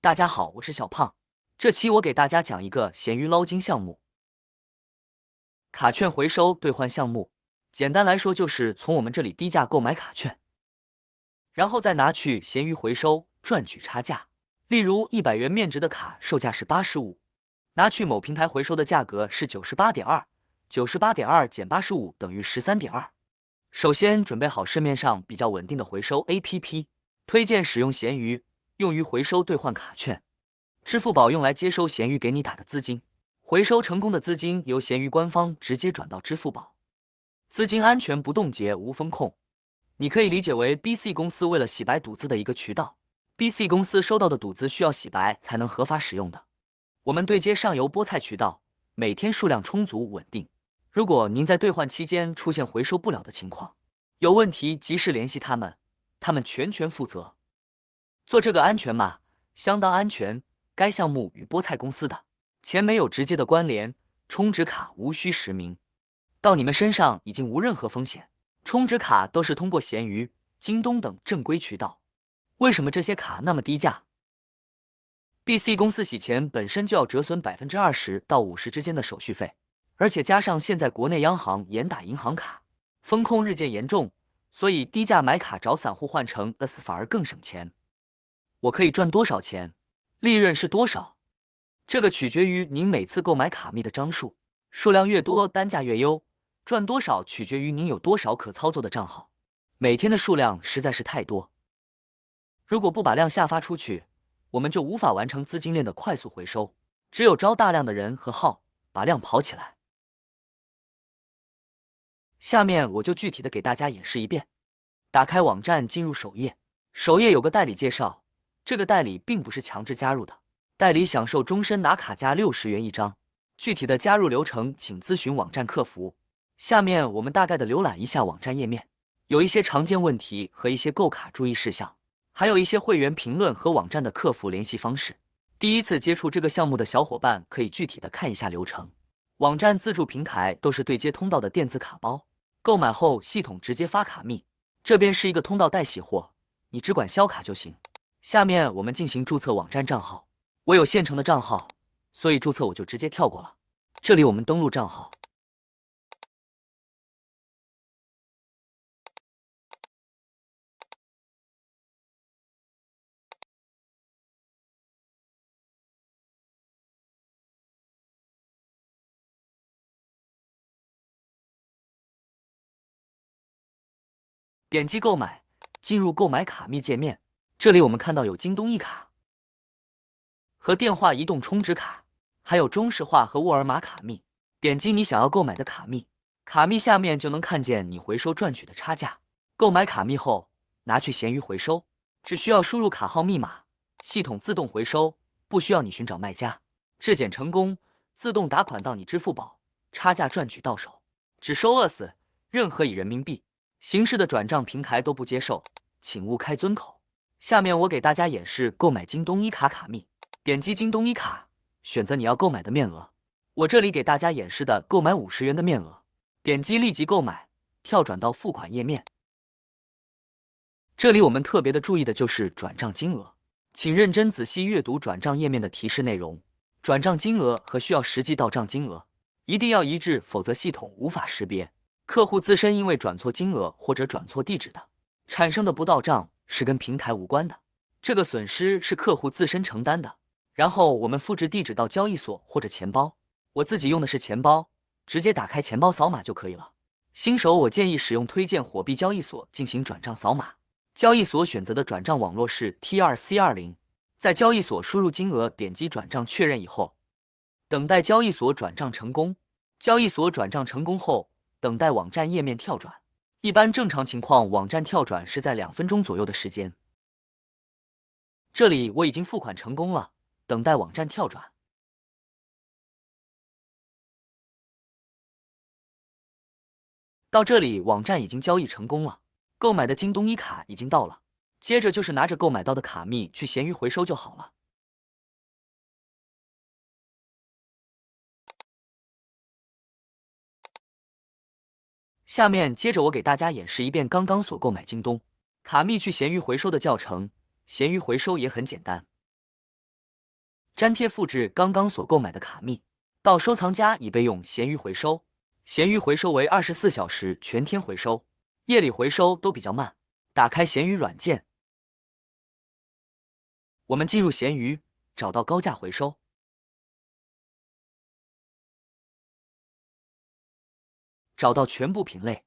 大家好，我是小胖。这期我给大家讲一个闲鱼捞金项目——卡券回收兑换项目。简单来说，就是从我们这里低价购买卡券，然后再拿去闲鱼回收赚取差价。例如100元面值的卡售价是85，拿去某平台回收的价格是98.2，98.2减85等于13.2。首先准备好市面上比较稳定的回收 APP， 推荐使用闲鱼，用于回收兑换卡券。支付宝用来接收闲鱼给你打的资金，回收成功的资金由闲鱼官方直接转到支付宝，资金安全不冻结无风控。你可以理解为 BC 公司为了洗白赌资的一个渠道。BC 公司收到的赌资需要洗白才能合法使用的。我们对接上游菠菜渠道，每天数量充足稳定。如果您在兑换期间出现回收不了的情况，有问题及时联系他们，他们全权负责。做这个安全码相当安全。该项目与菠菜公司的钱没有直接的关联，充值卡无需实名，到你们身上已经无任何风险。充值卡都是通过闲鱼、京东等正规渠道。为什么这些卡那么低价？BC 公司洗钱本身就要折损20%到50%之间的手续费，而且加上现在国内央行严打银行卡，风控日渐严重，所以低价买卡找散户换成 S 反而更省钱。我可以赚多少钱？利润是多少？这个取决于您每次购买卡密的张数，数量越多单价越优。赚多少取决于您有多少可操作的账号，每天的数量实在是太多。如果不把量下发出去，我们就无法完成资金链的快速回收，只有招大量的人和号，把量跑起来。下面我就具体的给大家演示一遍。打开网站进入首页，首页有个代理介绍，这个代理并不是强制加入的，代理享受终身拿卡加60元一张，具体的加入流程请咨询网站客服。下面我们大概的浏览一下网站页面，有一些常见问题和一些购卡注意事项，还有一些会员评论和网站的客服联系方式。第一次接触这个项目的小伙伴可以具体的看一下流程。网站自助平台都是对接通道的电子卡包，购买后系统直接发卡密，这边是一个通道代洗货，你只管销卡就行。下面我们进行注册网站账号，我有现成的账号，所以注册我就直接跳过了。这里我们登录账号，点击购买，进入购买卡密界面。这里我们看到有京东一卡和电话移动充值卡，还有中石化和沃尔玛卡密。点击你想要购买的卡密，卡密下面就能看见你回收赚取的差价。购买卡密后拿去闲鱼回收，只需要输入卡号密码，系统自动回收，不需要你寻找卖家。质检成功，自动打款到你支付宝，差价赚取到手，只收20，任何以人民币形式的转账平台都不接受，请勿开尊口。下面我给大家演示购买京东一卡卡密。点击京东一卡，选择你要购买的面额。我这里给大家演示的购买50元的面额，点击立即购买，跳转到付款页面。这里我们特别的注意的就是转账金额，请认真仔细阅读转账页面的提示内容。转账金额和需要实际到账金额一定要一致，否则系统无法识别。客户自身因为转错金额或者转错地址的产生的不到账是跟平台无关的，这个损失是客户自身承担的。然后我们复制地址到交易所或者钱包，我自己用的是钱包，直接打开钱包扫码就可以了。新手我建议使用推荐火币交易所进行转账扫码，交易所选择的转账网络是 T2C20， 在交易所输入金额，点击转账确认以后，等待交易所转账成功。交易所转账成功后，等待网站页面跳转，一般正常情况网站跳转是在2分钟左右的时间。这里我已经付款成功了，等待网站跳转。到这里网站已经交易成功了，购买的京东一卡已经到了，接着就是拿着购买到的卡密去闲鱼回收就好了。下面接着我给大家演示一遍刚刚所购买京东卡密去闲鱼回收的教程。闲鱼回收也很简单，粘贴复制刚刚所购买的卡密，到收藏夹已备用闲鱼回收。闲鱼回收为24小时全天回收，夜里回收都比较慢。打开闲鱼软件，我们进入闲鱼，找到高价回收，找到全部品类，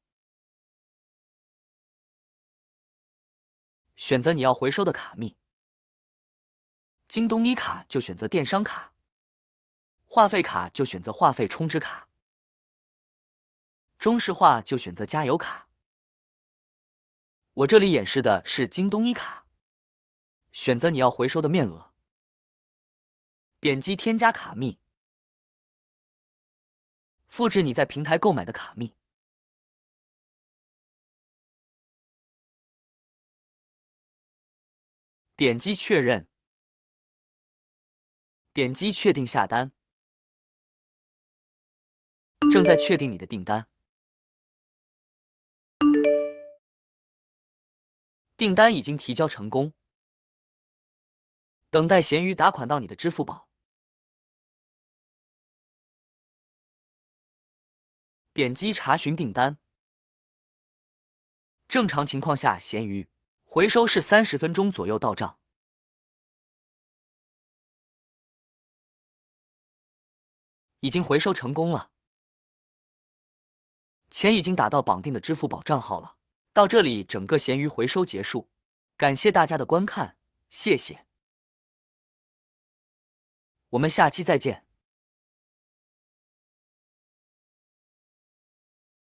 选择你要回收的卡密。京东一卡就选择电商卡，话费卡就选择话费充值卡，中石化就选择加油卡。我这里演示的是京东一卡，选择你要回收的面额，点击添加卡密，复制你在平台购买的卡密，点击确认，点击确定下单，正在确定你的订单，订单已经提交成功，等待闲鱼打款到你的支付宝。点击查询订单。正常情况下，闲鱼回收是30分钟左右到账。已经回收成功了，钱已经打到绑定的支付宝账号了。到这里，整个闲鱼回收结束。感谢大家的观看，谢谢。我们下期再见。